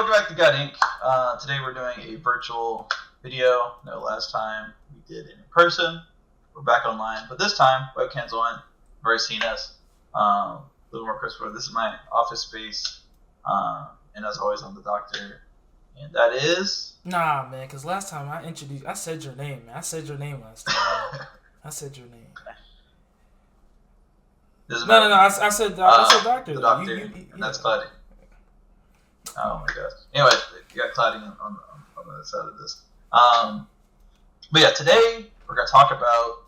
welcome back to God Inc. Today we're doing a virtual video. No, last time we did it in person. We're back online, but this time webcam's on. You've already seen us. A little more crisper. This is my office space, and as always, I'm the doctor, and that is. Nah, man, because last time I said your name, man. I said your name last time. I said your name. No. I said doctor. The doctor, and that's Cloudy. Oh my gosh. Anyway, you got Cloudy on the other side of this. But yeah, today we're going to talk about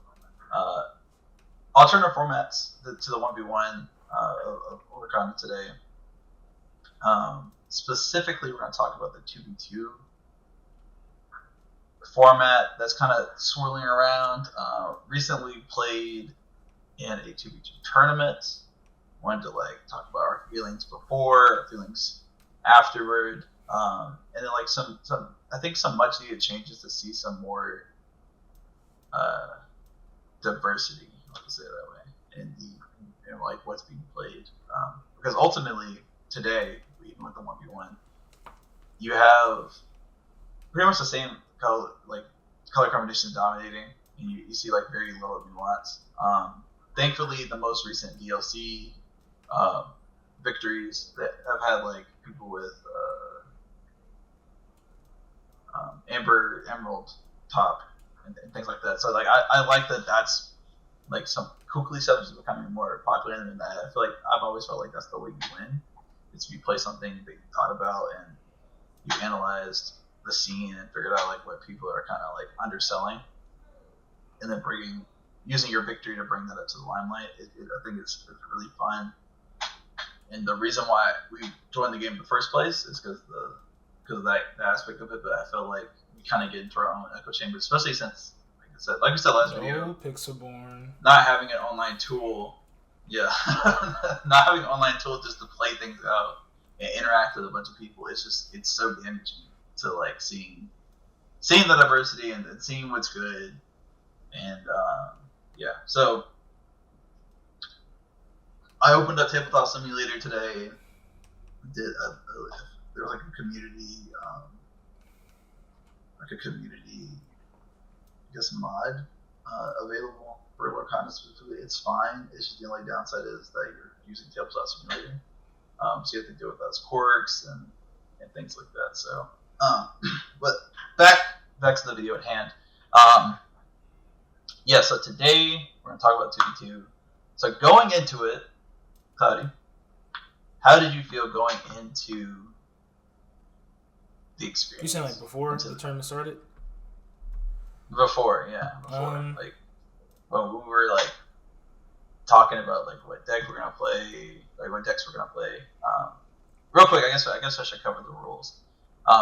alternative formats to the 1v1 of Lorcana today. Specifically, we're going to talk about the 2v2 format that's kind of swirling around. Recently played in a 2v2 tournament. Wanted to talk about our feelings before, our feelings afterward, and then some I think some much needed changes to see some more diversity, let's say it that way, in what's being played. Because ultimately today, even with the 1v1, you have pretty much the same color combination dominating, and you see very little nuance. Thankfully, the most recent DLC victories that have had people with emerald top and things like that. So I like that. That's some Kukli stuff is becoming more popular than that. I feel I've always felt that's the way you win. It's you play something that you thought about and you analyzed the scene and figured out what people are kind of underselling, and then using your victory to bring that up to the limelight. I think it's really fun. And the reason why we joined the game in the first place is because of that aspect of it. But I feel we kind of get into our own echo chamber, especially since, like I said last video, Pixelborn, not having an online tool. Yeah, not having an online tool just to play things out and interact with a bunch of people. It's so damaging to seeing the diversity and seeing what's good. And yeah, so I opened up Tabletop Simulator today. There was a community, I guess, mod available for Lorcana specifically. It's fine. It's just the only downside is that you're using Tabletop Simulator, so you have to deal with those quirks and things like that. So, but back to the video at hand. Yeah. So today we're gonna talk about 2v2. So going into it, Cloudy, how did you feel going into the experience? You said before the tournament started? Before. When we were talking about what deck we're gonna play, what decks we're gonna play. Real quick, I guess I should cover the rules.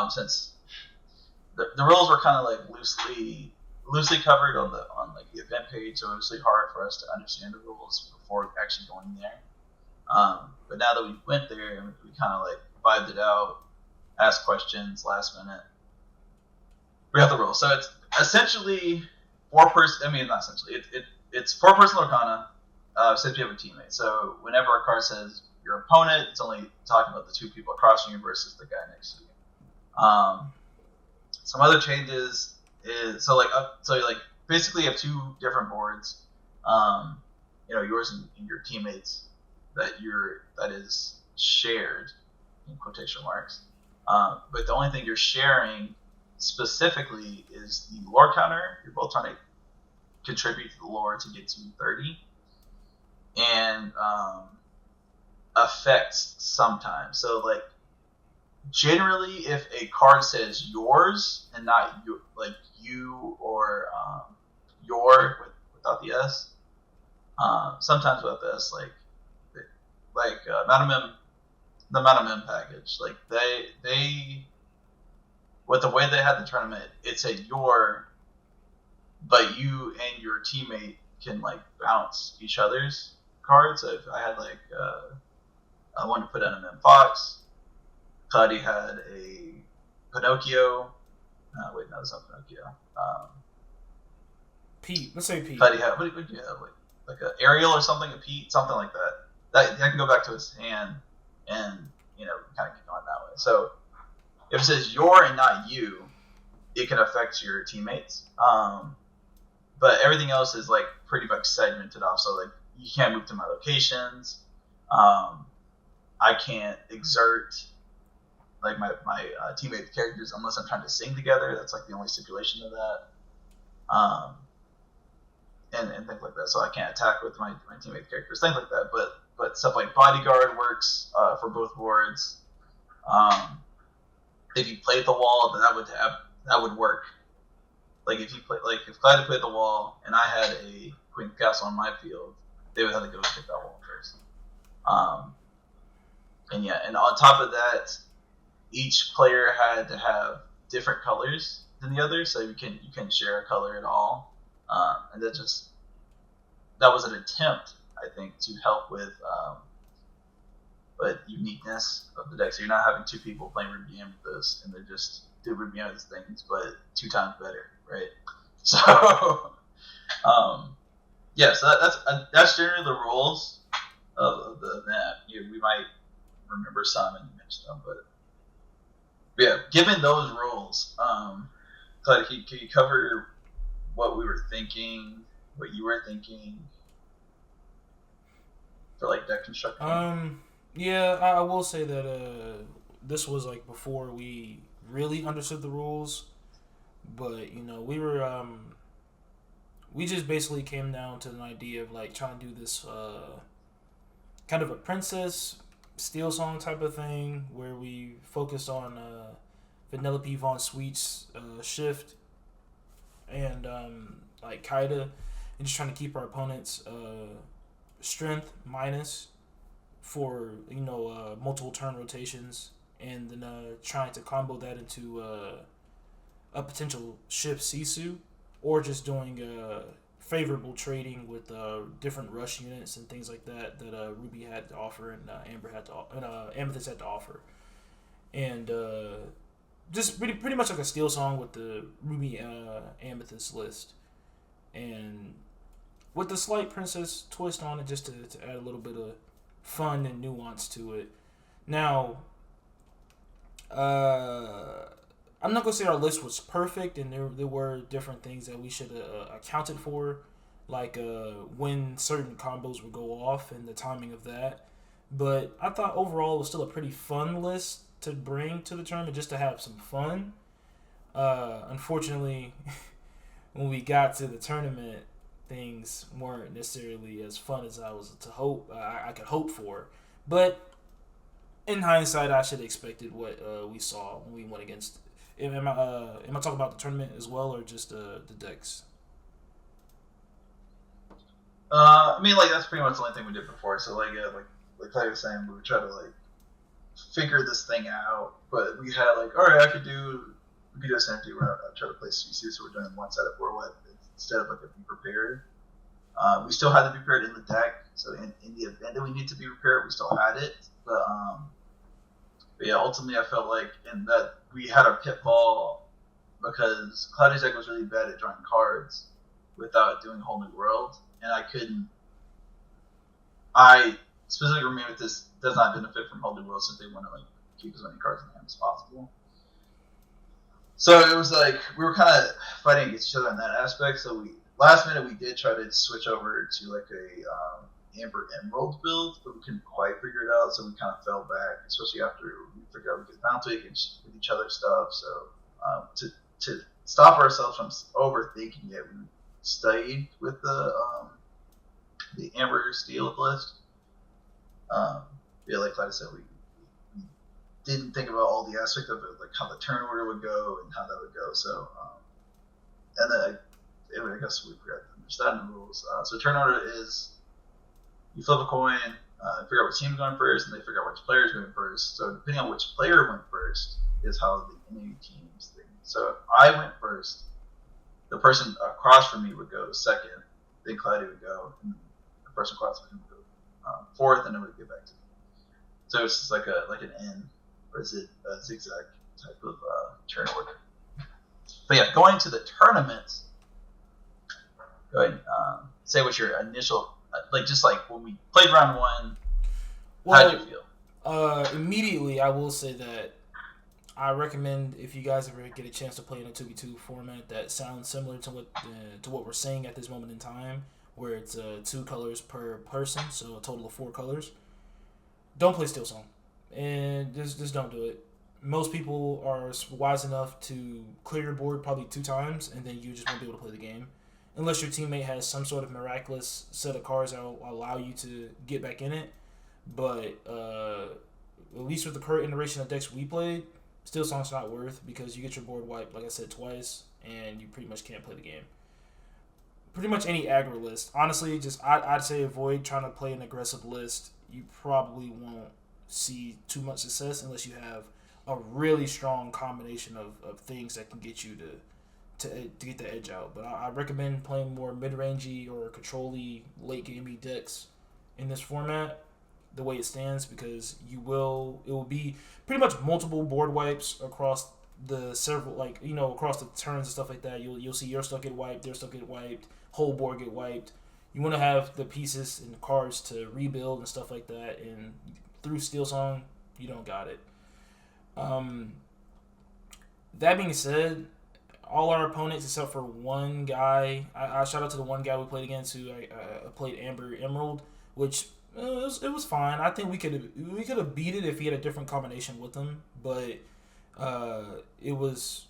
Since the rules were kind of loosely covered on the event page, so it was really hard for us to understand the rules before actually going there. But now that we went there, we kind of vibed it out, asked questions last minute. We got the rules. So it's essentially four-person. I mean, not essentially. It's four-person Lorcana, since you have a teammate. So whenever a card says your opponent, it's only talking about the two people across from you versus the guy next to you. Some other changes is basically you have two different boards. Yours and your teammates that is shared in quotation marks. But the only thing you're sharing specifically is the lore counter. You're both trying to contribute to the lore to get to 30, and effects sometimes. So generally, if a card says yours and not you or your without the S, sometimes without the S, the Madam package, they with the way they had the tournament, it said your, but you and your teammate can bounce each other's cards. So if I had I wanted to put in an Fox, Cloudy had a Pinocchio. Wait, no, it's not Pinocchio. Pete. Let's say Pete. Cloudy had, what did you have? Like an Ariel or something, a Pete, something like that. That can go back to his hand and kind of get going that way. So if it says your and not you, it can affect your teammates. But everything else is like pretty much segmented off. So like you can't move to my locations. I can't exert like my teammate characters unless I'm trying to sing together. That's like the only stipulation of that. And things like that. So I can't attack with my teammate characters, things like that. But stuff like bodyguard works for both boards. If you played the wall, then that would work. Like if Clyde played the wall and I had a Queen Castle on my field, they would have to go pick that wall first. And on top of that, each player had to have different colors than the other, so you can share a color at all. And that was an attempt, I think, to help with but uniqueness of the deck. So you're not having two people playing Ruby Amethyst and they're just do Ruby Amethyst things, but 2 times better, right? So yeah, so that's generally the rules of the event. We might remember some and mention them, but yeah, given those rules, Clyde, can you cover what we were thinking, what you were thinking for like deck construction? Yeah, I will say that this was like before we really understood the rules, but we just basically came down to an idea of like trying to do this kind of a princess steel song type of thing where we focused on Vanellope Von Sweet's shift and like Kaida, and just trying to keep our opponents strength minus for multiple turn rotations, and then trying to combo that into a potential shift Sisu, or just doing favorable trading with different rush units and things like that Ruby had to offer and Amethyst had to offer, and just pretty much like a steel song with the Ruby Amethyst list, and with the slight princess twist on it, just to add a little bit of fun and nuance to it. Now, I'm not gonna say our list was perfect, and there were different things that we should have accounted for, like when certain combos would go off and the timing of that. But I thought overall it was still a pretty fun list to bring to the tournament, just to have some fun. Unfortunately, when we got to the tournament, things weren't necessarily as fun as I could hope for. But in hindsight, I should have expected what we saw when we went against. Am I talking about the tournament as well, or just the decks? I mean, like that's pretty much the only thing we did before. So like I was saying, we would try to like figure this thing out. But we had like, all right, we could do a synergy where I try to play CC, so we're doing one side of 4 instead of like a be prepared. We still had to be prepared in the deck, so in the event that we need to be prepared, we still had it. But yeah, ultimately I felt like in that we had a pitfall because Cloudy's deck was really bad at drawing cards without doing Whole New World, and I specifically remember this does not benefit from Whole New World since they want to like keep as many cards in hand as possible. So it was like we were kind of fighting against each other in that aspect. So last minute we did try to switch over to like a Amber Emerald build, but we couldn't quite figure it out. So we kind of fell back, especially after we figured out we could bounce with each other's stuff. So to stop ourselves from overthinking it, we stayed with the Amber Steel list. Yeah, like I said, we didn't think about all the aspect of it, like how the turn order would go and how that would go. So, and then I guess we forgot to understand the rules. So turn order is you flip a coin, figure out which team's going first, and they figure out which player's going first. So depending on which player went first is how the enemy teams think. So if I went first, the person across from me would go second, then Cloudy would go, and the person across from him would go fourth, and then we'd get back to me. So it's just like an N, or is it a zigzag type of turn order? But yeah, going to the tournament, go ahead and say what your initial, just like when we played round 1, how did you feel? Immediately, I will say that I recommend if you guys ever get a chance to play in a 2v2 format that sounds similar to what we're saying at this moment in time, where it's 2 colors per person, so a total of 4 colors. Don't play Steel Song, and just don't do it. Most people are wise enough to clear your board probably 2 times, and then you just won't be able to play the game, unless your teammate has some sort of miraculous set of cards that will allow you to get back in it. But at least with the current iteration of decks we played, Steel Song's not worth, because you get your board wiped, like I said, twice, and you pretty much can't play the game. Pretty much any aggro list. Honestly, I'd say avoid trying to play an aggressive list. You probably won't see too much success unless you have a really strong combination of things that can get you to get the edge out. But I recommend playing more mid-rangey or control-y, late-gamey decks in this format, the way it stands, because it will be pretty much multiple board wipes across the several, like, across the turns and stuff like that. You'll see your stuff get wiped, their stuff get wiped, whole board get wiped. You want to have the pieces and the cards to rebuild and stuff like that, and through Steel Song, you don't got it. That being said, all our opponents except for one guy, I shout out to the one guy we played against who I played Amber Emerald, which it was fine. I think we could have beat it if he had a different combination with him, but it was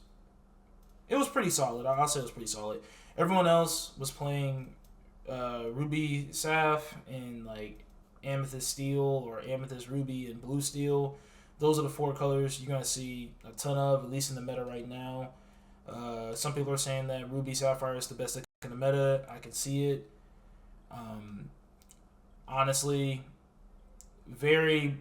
pretty solid. I'll say it was pretty solid. Everyone else was playing Ruby Saf and like Amethyst Steel or Amethyst Ruby and Blue Steel. Those are the 4 colors you're gonna see a ton of, at least in the meta right now. Some people are saying that Ruby Sapphire is the best deck in the meta. I can see it. Honestly, very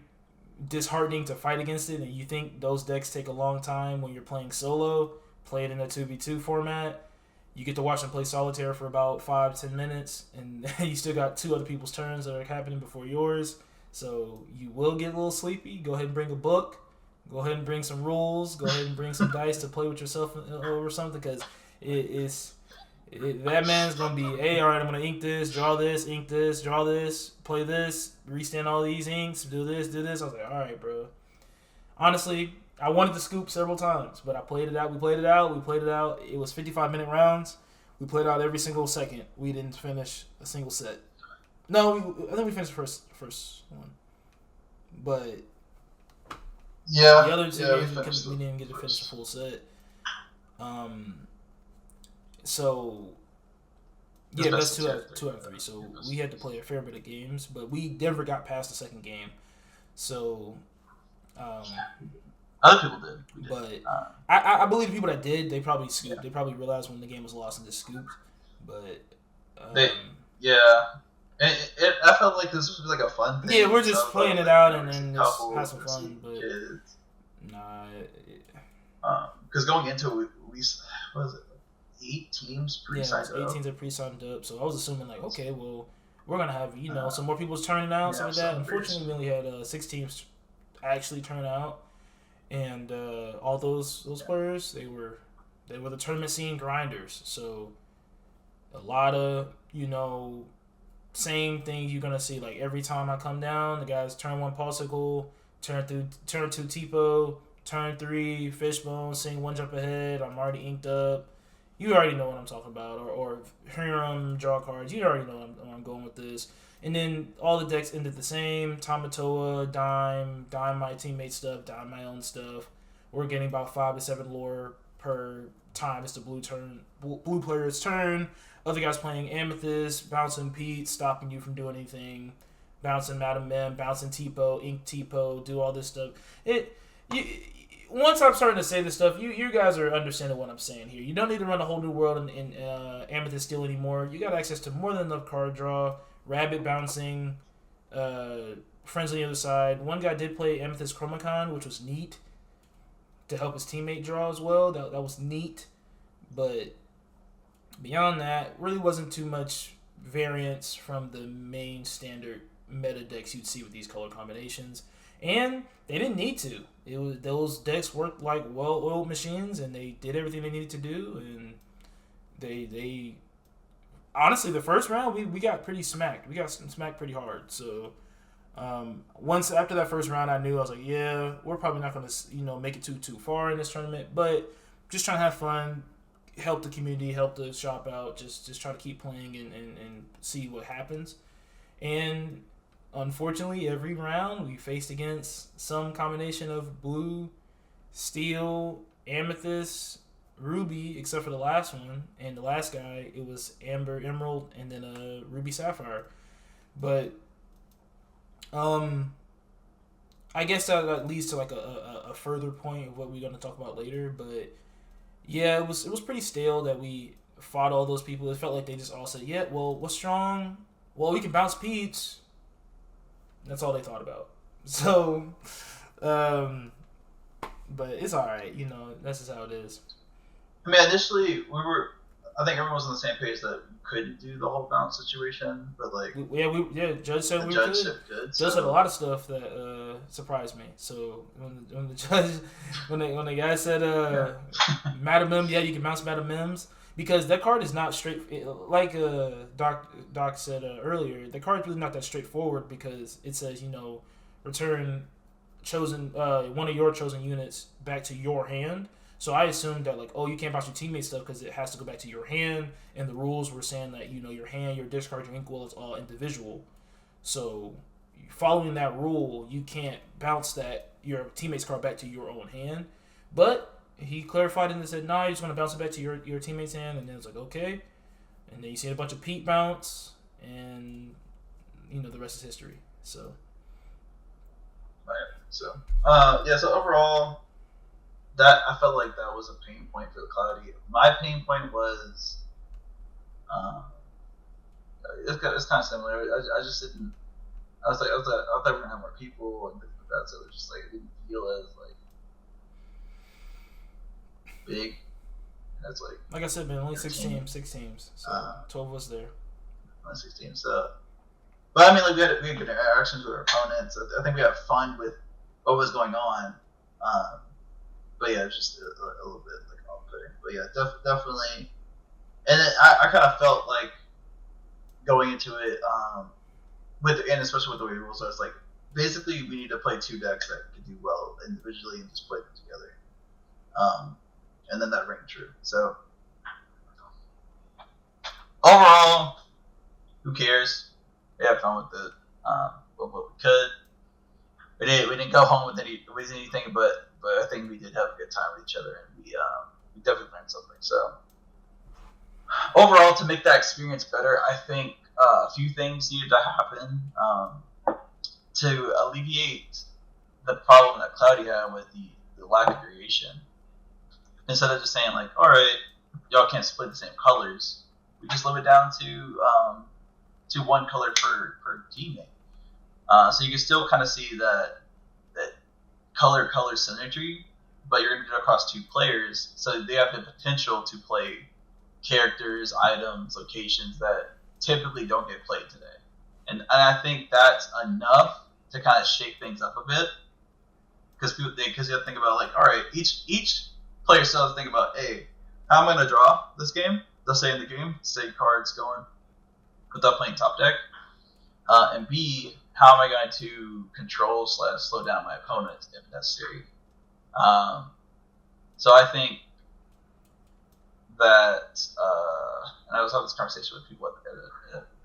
disheartening to fight against it, and you think those decks take a long time when you're playing solo. Play it in a 2v2 format. You get to watch them play solitaire for about 5-10 minutes, and you still got 2 other people's turns that are happening before yours. So you will get a little sleepy. Go ahead and bring a book. Go ahead and bring some rules. Go ahead and bring some dice to play with yourself over something, because that man's going to be, hey, all right, I'm going to ink this, draw this, play this, restand all these inks, do this. I was like, all right, bro. Honestly, I wanted to scoop several times, but I played it out. We played it out. It was 55-minute rounds. We played out every single second. We didn't finish a single set. No, I think we finished the first one. But yeah, the other 2 games we didn't get to finish a full set. So yeah, that's 2 out of 3. So we had to play a fair bit of games, but we never got past the second game. So other people did. But I believe the people that did, they probably scooped. They probably realized when the game was lost and just scooped. But I felt like this was like a fun thing. Yeah, we're just playing it out and then just have some fun. But kids. Nah. Because going into it, we what was it? 8 teams pre-signed up. 8 teams are pre-signed up. So I was assuming like, okay, well, we're gonna have some more people's turning out, some of that. Unfortunately, we only had 6 teams actually turn out, and all those players, they were the tournament scene grinders. So a lot of same thing you're gonna see. Like every time I come down, the guys turn 1 Popsicle, turn 2 Tipo, turn 3 Fishbone, sing 1 Jump Ahead. I'm already inked up. You already know what I'm talking about. Or Hiram, draw cards. You already know where I'm going with this. And then all the decks ended the same. Tamatoa, Dime my teammate stuff, Dime my own stuff. We're getting about 5 to 7 lore per time. It's the blue player's turn. Other guys playing Amethyst, bouncing Pete, stopping you from doing anything. Bouncing Madam Mem, bouncing Tipo, Ink Tipo, do all this stuff. Once I'm starting to say this stuff, you guys are understanding what I'm saying here. You don't need to run a whole new world in Amethyst Steel anymore. You got access to more than enough card draw, rabbit bouncing, friends on the other side. One guy did play Amethyst Chromacon, which was neat, to help his teammate draw as well. That was neat. But beyond that, really wasn't too much variance from the main standard meta decks you'd see with these color combinations. And they didn't need to. Those decks worked like well-oiled machines, and they did everything they needed to do. And they honestly, the first round we got pretty smacked. We got smacked pretty hard. So Once after that first round, I knew I was like, yeah, we're probably not going to make it too far in this tournament, but just trying to have fun, help the community, help the shop out, just try to keep playing and see what happens. And unfortunately, every round we faced against some combination of blue, steel, amethyst, ruby, except for the last one. And the last guy, it was amber, emerald, and then a ruby sapphire. But I guess that leads to like a further point of what we're gonna talk about later. But yeah, it was pretty stale that we fought all those people. It felt like they just all said, "Yeah, well, what's strong? Well, we can bounce Peach." That's all they thought about. So, but it's all right. That's just how it is. I mean, initially I think everyone was on the same page that we couldn't do the whole bounce situation, but like Judge said the we judge could. said good. Judge said a lot of stuff that surprised me. So when the judge, when the guy said Madam Mim, yeah, you can bounce Madam Mims, because that card is not straight. Like Doc said earlier, the card's really not that straightforward, because it says return chosen one of your chosen units back to your hand. So I assumed that, like, oh, you can't bounce your teammate stuff because it has to go back to your hand, and the rules were saying that your hand, your discard, your ink well is all individual. So following that rule, you can't bounce your teammate's card back to your own hand. But he clarified and said, "No, you just want to bounce it back to your teammate's hand." And then it's like, okay. And then you see a bunch of Pete bounce, and the rest is history. So right. So So overall, that I felt like that was a pain point for the Cloudy. My pain point was, it's kind of similar. I just didn't. I thought we were gonna have more people and things like that. So it was just like, it didn't feel as like big. And it's like I said, man, only 6 teams. So 12 was there. Only 6 teams. So, but I mean, like we had good interactions with our opponents. I think we had fun with what was going on. But yeah, it's just a little bit like off-putting. But yeah, definitely. And I kind of felt like going into it and especially with the way rules are, it's like basically we need to play 2 decks that can do well individually and just play them together. And then that rang true. So overall, who cares? We had fun with it. What we could. We didn't go home with anything, but I think we did have a good time with each other, and we definitely learned something. So overall, to make that experience better, I think a few things needed to happen to alleviate the problem that Cloudy had with the lack of variation. Instead of just saying like, all right, y'all can't split the same colors, we just limit it down to 1 color per teammate. So you can still kind of see that color synergy, but you're going to do it across 2 players, so they have the potential to play characters, items, locations that typically don't get played today. And I think that's enough to kind of shake things up a bit, because you have to think about, like, all right, each player still has to think about, hey, how am I going to draw this game? Let's say in the game, say cards going without playing top deck, and B, how am I going to control / slow down my opponent if necessary? So I think that, and I was having this conversation with people at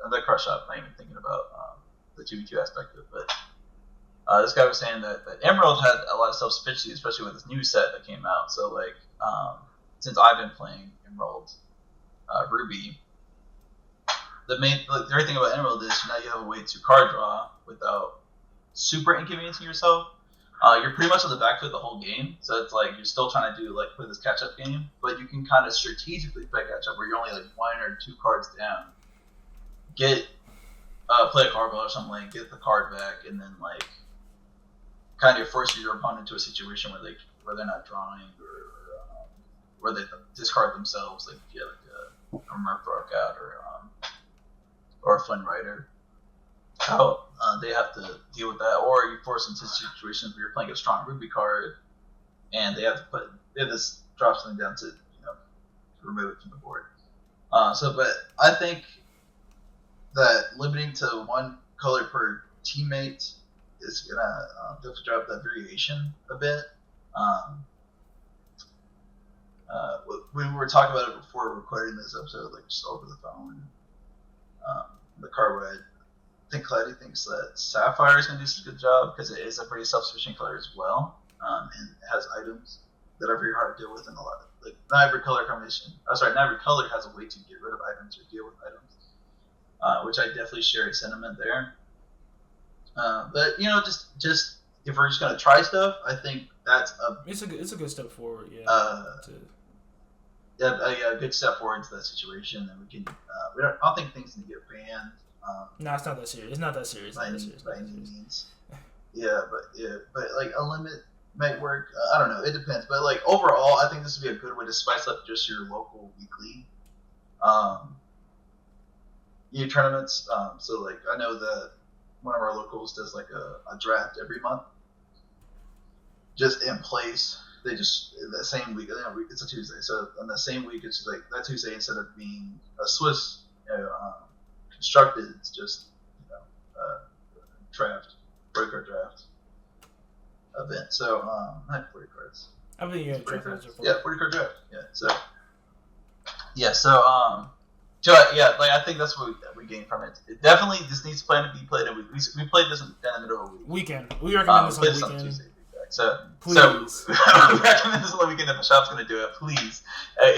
another card shop playing and thinking about the 2v2 aspect of it, but this guy was saying that Emerald had a lot of self-sufficiency, especially with this new set that came out. So like, since I've been playing Emerald, Ruby, the great thing about Emerald is now you have a way to card draw without super inconveniencing yourself. You're pretty much on the back foot the whole game, so it's like you're still trying to play this catch-up game, but you can kind of strategically play catch-up where you're only like 1 or 2 cards down. Play a card draw or something, like get the card back, and then like kind of force your opponent into a situation where they're not drawing or where they discard themselves, like if you had like a Murph Rockout or a Flynn Rider. How they have to deal with that, or you force into situations where you're playing a strong Ruby card, and they have to drop something down to remove it from the board. But I think that limiting to 1 color per teammate is gonna definitely drop that variation a bit. Um, we were talking about it before recording this episode, like just over the phone. The car ride. I think Claddy thinks that Sapphire is going to do such a good job because it is a pretty self-sufficient color as well, and it has items that are very hard to deal with in a lot. Like not every color combination. Not every color has a way to get rid of items or deal with items, which I definitely share a sentiment there. But just if we're just going to try stuff, I think that's it's a good step forward. Yeah. A good step forward to that situation, and we can. I don't think things can get banned. No, it's not that serious. It's not that serious. By any means. But like a limit might work. I don't know. It depends. But like overall, I think this would be a good way to spice up just your local weekly, tournaments. So like I know that one of our locals does like a draft every month, just in place. They just that same week. It's a Tuesday, so on the same week, it's like that Tuesday instead of being a Swiss constructed, it's just draft, 40 card draft event. So not 40 cards. I mean, yeah, 40 cards. 40 card draft. Like I think that's what we gain from it. Definitely, this needs to be played. And we played this in the middle of the week. Weekend. We recommend this on the weekend. Tuesday. So please. We recommend this on the weekend if the shop's gonna do it. Please,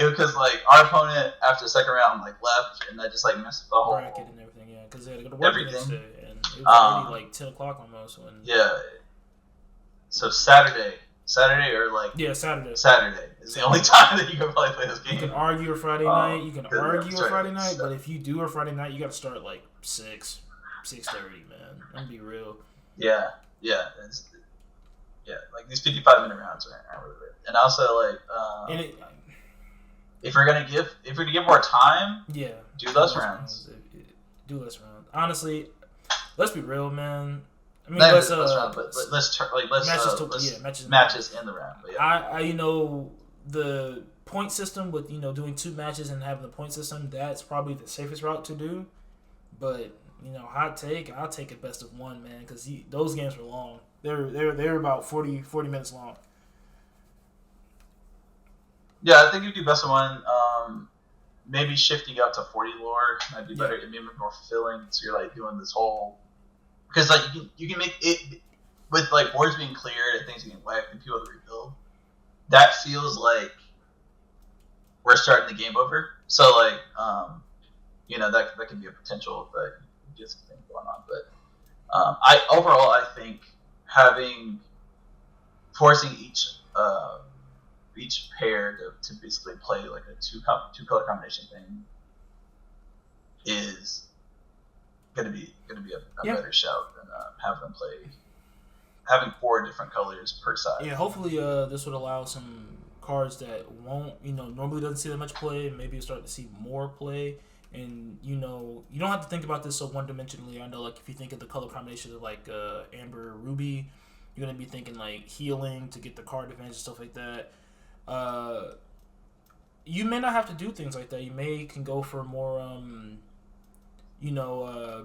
because like our opponent after the second round like left, and that just like messed up the whole bracket and everything. Yeah, because they had to go to work the next day, and it was already like 10 o'clock almost. When So Saturday or like Saturday. Saturday is the only time that you can probably play this game. You can argue a Friday night. You can argue a Friday night, but if you do a Friday night, you got to start like 6:30, man. I'm be real. Yeah. Like these 55-minute rounds are really good. And also like if we're gonna give more time, do less rounds. Do less rounds. Honestly, let's be real, man. I mean, let's matches in the round. But I the point system with doing 2 matches and having the point system, that's probably the safest route to do. But hot take, I'll take a best of 1, man, because those games were long. They're about 40 minutes long. Yeah, I think if you do best of 1, maybe shifting up to 40 lore might be better. It'd be more fulfilling. So you're like doing this whole because like you can make it with like boards being cleared and things getting wiped and people to rebuild. That feels like we're starting the game over. So like that could be a potential, but just a thing going on. But I think forcing each pair to basically play like a two color combination thing is gonna be a better shout than having 4 different colors per side. Yeah, hopefully this would allow some cards that won't normally doesn't see that much play, and maybe you start to see more play. And you don't have to think about this so one-dimensionally. I know, like, if you think of the color combinations of like Amber, Ruby, you're gonna be thinking like healing to get the card advantage and stuff like that. You may not have to do things like that. You can go for more,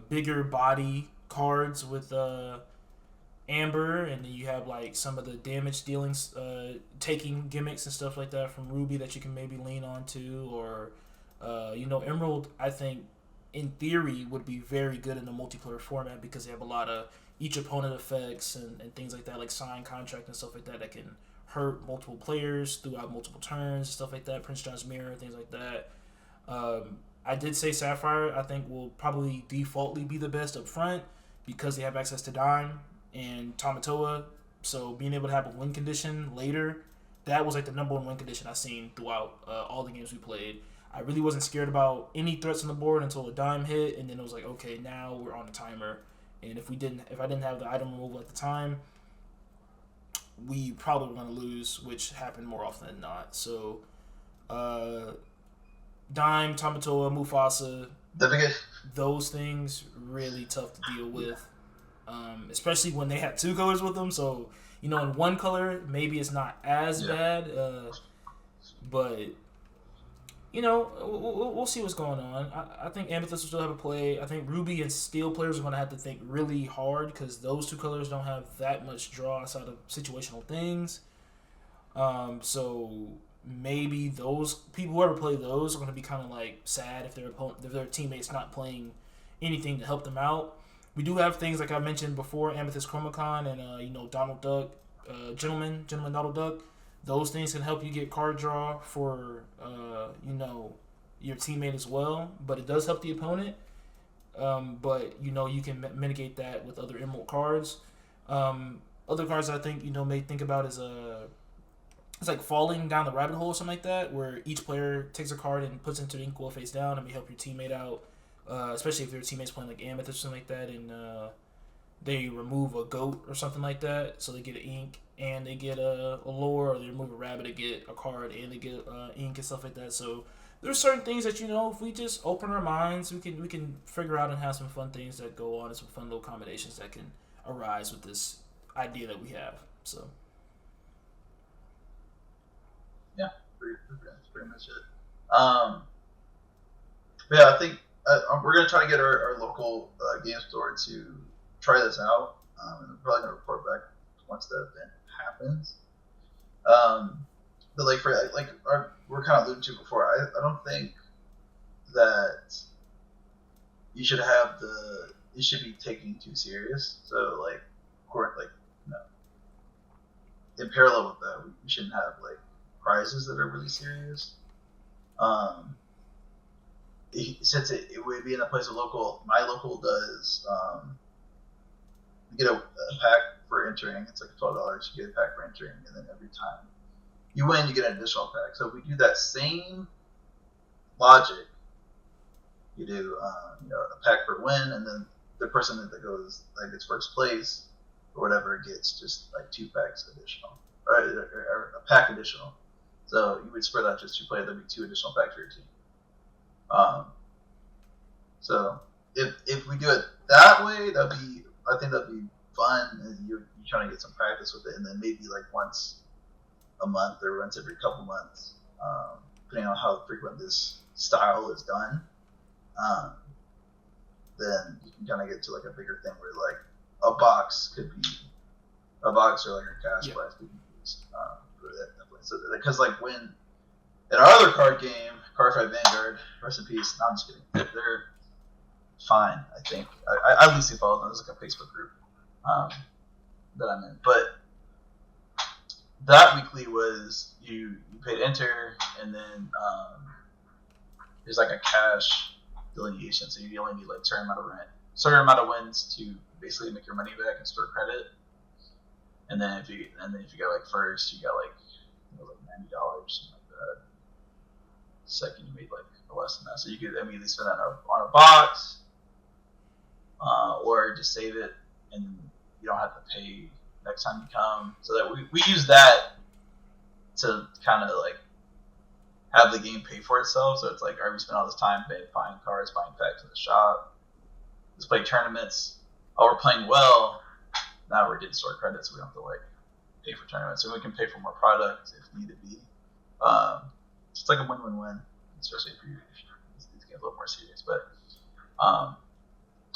bigger body cards with Amber, and then you have like some of the damage dealing, taking gimmicks and stuff like that from Ruby that you can maybe lean on to, or Emerald, I think, in theory, would be very good in a multiplayer format because they have a lot of each opponent effects and things like that, like sign contract and stuff like that can hurt multiple players throughout multiple turns, stuff like that, Prince John's Mirror, things like that. I did say Sapphire, I think, will probably defaultly be the best up front because they have access to Dime and Tamatoa, so being able to have a win condition later, that was like the number 1 win condition I've seen throughout all the games we played. I really wasn't scared about any threats on the board until a dime hit, and then it was like, okay, now we're on a timer. And if I didn't have the item removal at the time, we probably were going to lose, which happened more often than not. So, Dime, Tamatoa, Mufasa, those things really tough to deal with, especially when they had 2 colors with them. So, in 1 color, maybe it's not as bad, but we'll see what's going on. I think Amethyst will still have a play. I think Ruby and Steel players are going to have to think really hard because those two colors don't have that much draw outside of situational things. So maybe those people, whoever play those, are going to be kind of like sad if their teammates not playing anything to help them out. We do have things like I mentioned before, Amethyst Chromacon and Donald Duck, Gentleman Donald Duck. Those things can help you get card draw for your teammate as well, but it does help the opponent. But you can mitigate that with other emerald cards. Other cards I think may think about is it's like falling down the rabbit hole or something like that, where each player takes a card and puts it into the ink well face down and may help your teammate out, especially if your teammate's playing like Amethyst or something like that, and they remove a goat or something like that, so they get an ink and they get a lore, or they remove a rabbit to get a card and they get ink and stuff like that. So there's certain things that if we just open our minds, we can figure out and have some fun things that go on and some fun little combinations that can arise with this idea that we have. So yeah, that's pretty much it. Yeah, I think we're gonna try to get our local game store to try this out, and we're probably gonna report back once that event happens. But we're kind of alluding to before, I don't think that you should be taken too serious. So in parallel with that, we shouldn't have prizes that are really serious. Since it would be in a place of my local does you get a pack for entering. It's like $12. You get a pack for entering, and then every time you win, you get an additional pack. So if we do that same logic, you do a pack for win, and then the person that gets first place or whatever gets just 2 packs additional, or a pack additional. So you would spread out just 2 players. There'd be 2 additional packs for your team. So if we do it that way, I think that'd be fun, and you're trying to get some practice with it, and then maybe once a month or once every couple months, depending on how frequent this style is done, then you can kind of get to a bigger thing where a box or a cash prize could be used for that. So because when in our other card game, Cardfight Vanguard, rest in peace. No, I'm just kidding. They're fine, I think. I loosely follow them. There's a Facebook group that I'm in. But that weekly was you paid enter, and then there's a cash delineation. So you only need certain amount of wins to basically make your money back and store credit. And then if you got first, you got $90, something like that. Second, you made less than that, so you could immediately spend that on a box, or just save it, and you don't have to pay next time you come. So that we use that to kind of have the game pay for itself. So it's all right, we spent all this time buying cards, buying packs in the shop. Let's play tournaments. Oh, we're playing well. Now we're getting store credits, so we don't have to pay for tournaments, and we can pay for more product if need be. It's a win-win-win, especially if these games a little more serious. But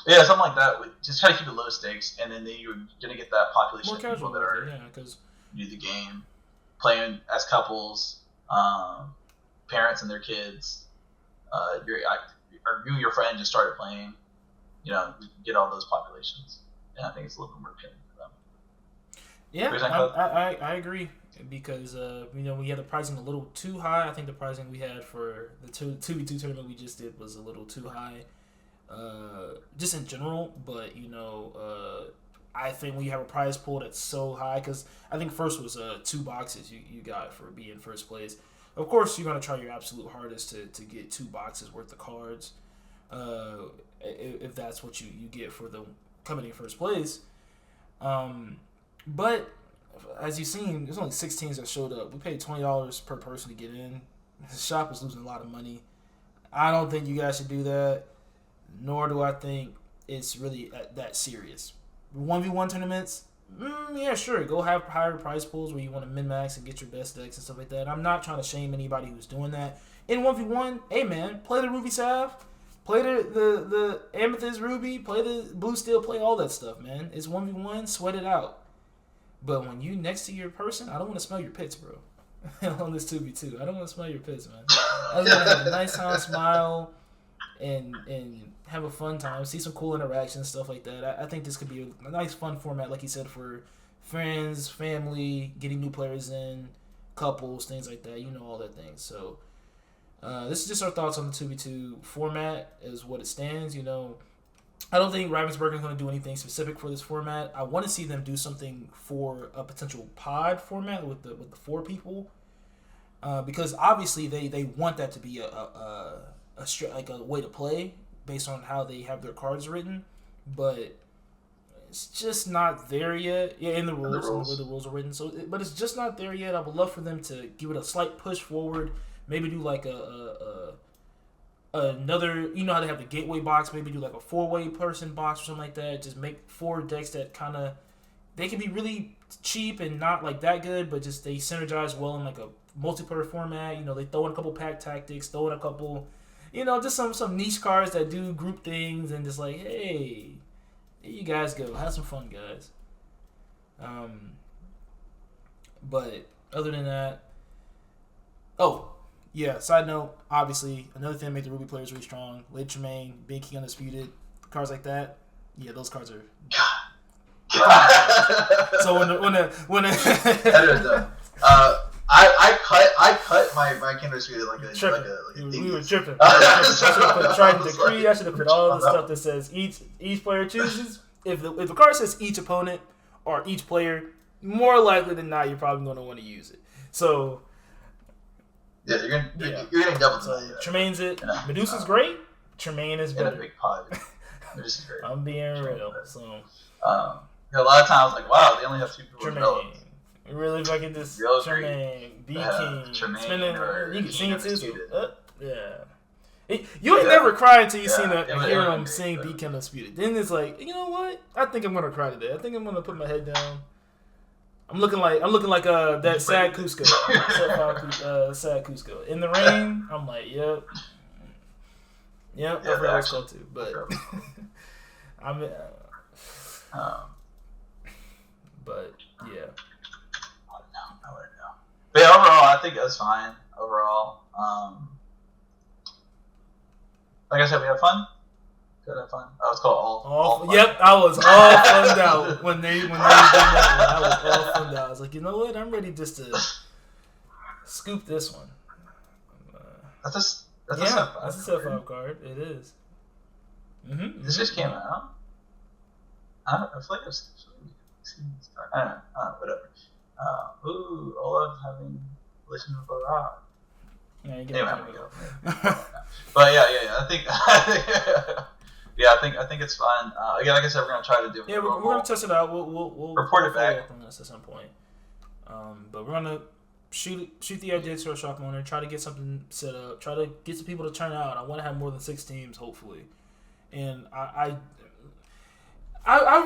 yeah, something like that. Just try to keep it low stakes, and then you're gonna get that population of people that are new to the game, playing as couples, parents and their kids. You and your friend just started playing. We can get all those populations, and I think it's a little bit more appealing for them. Yeah, I agree. Because we had the pricing a little too high. I think the pricing we had for the 2v2 tournament we just did was a little too high, just in general. But I think when you have a prize pool that's so high, because I think first was 2 boxes you got for being first place. Of course, you're gonna try your absolute hardest to get 2 boxes worth of cards, if that's what you get for the coming in first place. But as you've seen, there's only 6 teams that showed up. We paid $20 per person to get in. The shop is losing a lot of money. I don't think you guys should do that, nor do I think it's really that serious. 1v1 tournaments, Yeah, sure. Go have higher prize pools where you want to min max and get your best decks and stuff like that. I'm not trying to shame anybody who's doing that. In 1v1, hey man, play the Ruby Salve, play the Amethyst Ruby, play the Blue Steel, play all that stuff, man. It's 1v1, sweat it out. But when you next to your person, I don't want to smell your pits, bro. On this 2v2, I don't want to smell your pits, man. I just want to have a nice time, smile, and have a fun time, see some cool interactions, stuff like that. I think this could be a nice, fun format, like you said, for friends, family, getting new players in, couples, things like that. You know, all that things. So this is just our thoughts on the 2v2 format as what it stands. You know, I don't think Ravensburger is going to do anything specific for this format. I want to see them do something for a potential pod format with the 4 people, because obviously they want that to be a way to play based on how they have their cards written, but it's just not there yet. Yeah, in the rules, and the way the rules are written. So, but it's just not there yet. I would love for them to give it a slight push forward. Maybe do like another. You know how they have the gateway box. Maybe do like a 4-way person box or something like that. Just make 4 decks that kind of they can be really cheap and not like that good, but just they synergize well in like a multiplayer format. You know, they throw in a couple pack tactics, throw in a couple. You know, just some niche cards that do group things and just like, hey, here you guys go. Have some fun, guys. But other than that, oh, yeah, side note, obviously, another thing that made the Ruby players really strong, Late Tremaine, Big King Undisputed, cards like that, yeah, those cards are... So when I cut my Kindred Speed like a we were tripping. I should have put Trident Decree. I should have put all the stuff that says each player chooses. If the card says each opponent or each player, more likely than not, you're probably going to want to use it. So yeah, you're getting double. So Tremaine's it. Yeah. Medusa's great. Tremaine is better. In a big pot. Medusa's great. I'm being real. So a lot of times, like, wow, they only have 2 people developed. Really, if I can just Tremaine, B King, spinning, you can sing it too. Yeah. You ain't never cried until you hear him sing B King Undisputed. Then it's like, you know what? I think I'm gonna cry today. I think I'm gonna put my head down. I'm looking like that sad Cusco, sad Cusco. In the rain, I'm like, yep. I forgot what's called too, but I'm. But yeah. I wouldn't know. But yeah, overall, I think that's fine. Overall, like I said, we had fun. Did I have fun? I was called all fun. Yep, I was all funned out when they did that one. I was all funned out. I was like, you know what? I'm ready just to scoop this one. That's a set 5 card. It is. This just came out. I feel like I've seen this card. I don't know. Whatever. Olaf having listened to the rock. Yeah, you get But yeah. I think it's fun. Again, like I said, we're gonna try to do. Yeah, we're gonna test it out. We'll report it back on this at some point. But we're gonna shoot the idea to our shop owner. Try to get something set up. Try to get some people to turn out. I want to have more than 6 teams, hopefully. And I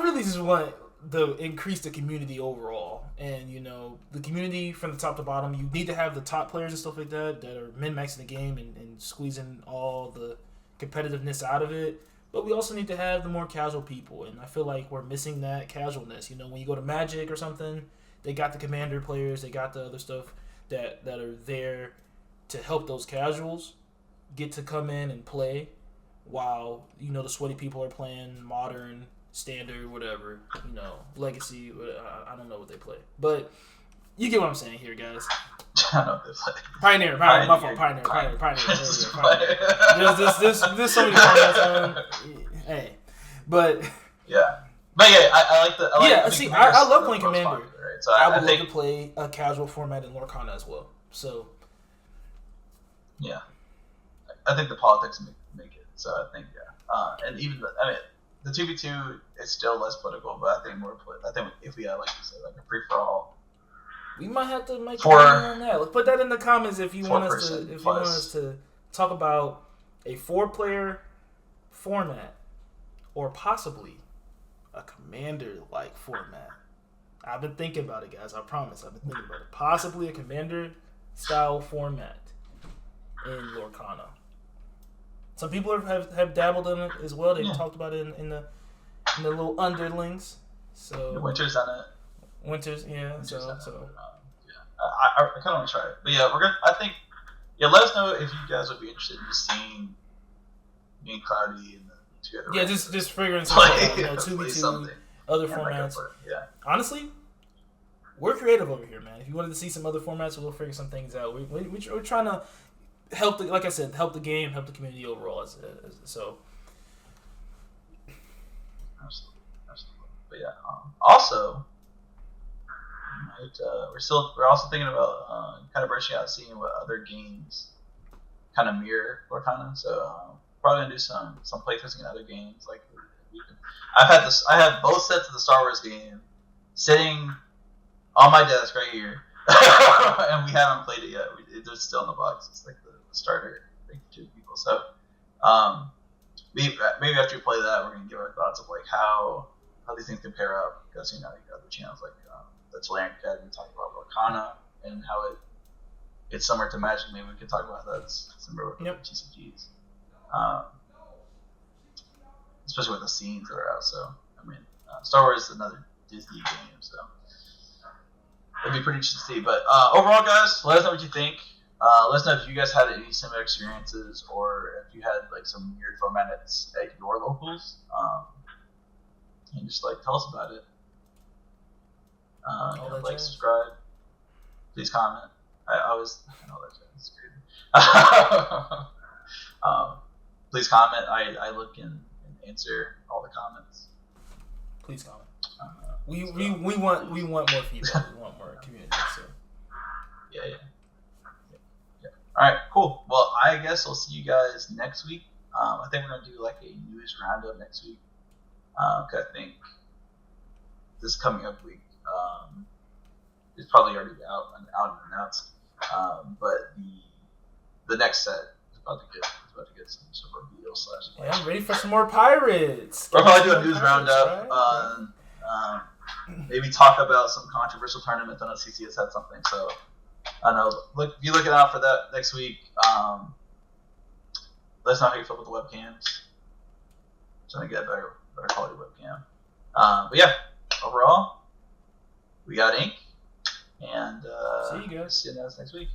really just want to increase the community overall, and you know, the community from the top to bottom. You need to have the top players and stuff like that are min-maxing the game and squeezing all the competitiveness out of it. But we also need to have the more casual people, and I feel like we're missing that casualness. You know, when you go to Magic or something, they got the Commander players, they got the other stuff that are there to help those casuals get to come in and play, while you know the sweaty people are playing Modern, Standard, whatever, you know, Legacy. I don't know what they play, but you get what I'm saying here, guys. I don't know what they play. Pioneer. My fault. Pioneer. There's so many formats. Hey, but yeah, I like the. I love playing Commander. Popular, right? So I would love to play a casual format in Lorcana as well. So yeah, I think the politics make it. So I think and even the 2v2 is still less political, but I think if we had, like you said, like a free for all, we might have to make on that. Let's put that in the comments if you want us to. If you want us to talk about a 4-player format, or possibly a Commander-like format. I've been thinking about it, guys. I promise. I've been thinking about it. Possibly a Commander-style format in Lorcana. Some people have dabbled in it as well. They've talked about it in the little underlings. So Winter's on it. Winters, yeah. Winter's So I kind of want to try it, but yeah, we're gonna. I think, let us know if you guys would be interested in just seeing me and Cloudy and the together. Yeah, just figuring something out. 2v2, other Yeah, formats. Yeah. Honestly, we're creative over here, man. If you wanted to see some other formats, we'll figure some things out. We're trying to help like I said, help the game, help the community overall. So. Absolutely. But yeah. Also, we're also thinking about kind of branching out, seeing what other games kind of mirror Lorcana. So probably gonna do some playtesting in other games. Like I have both sets of the Star Wars game sitting on my desk right here, and we haven't played it yet. They're still in the box. It's like the starter thing for 2 people. So maybe after we play that, we're gonna give our thoughts of like how these things compare up. Because you got other channels like the Tolarian Academy talking about Lorcana and how it's similar to Magic. Maybe we could talk about that. It's similar with TCGs, especially with the scenes that are out. So I mean, Star Wars is another Disney game, so it'd be pretty interesting to see. But overall, guys, let us know what you think. Let us know if you guys had any similar experiences, or if you had like some weird formats at your locals, and just like tell us about it. Like, subscribe, please comment. I know that it's crazy. Please comment. I look and answer all the comments. Please comment. We want more feedback. We want more community. So yeah. All right, cool. Well, I guess I'll see you guys next week. I think we're gonna do like a news roundup next week. Cause I think this coming up week is probably already out and announced. But the next set is about to get some reveal / I'm ready for some more pirates. We'll probably do a news roundup. Right? Maybe talk about some controversial tournaments. I know CCS had something, so I know. Be looking out for that next week. Let us know how you feel with the webcams. Trying to get a better quality webcam. But yeah, overall, we got ink, and see you guys. See you guys next week.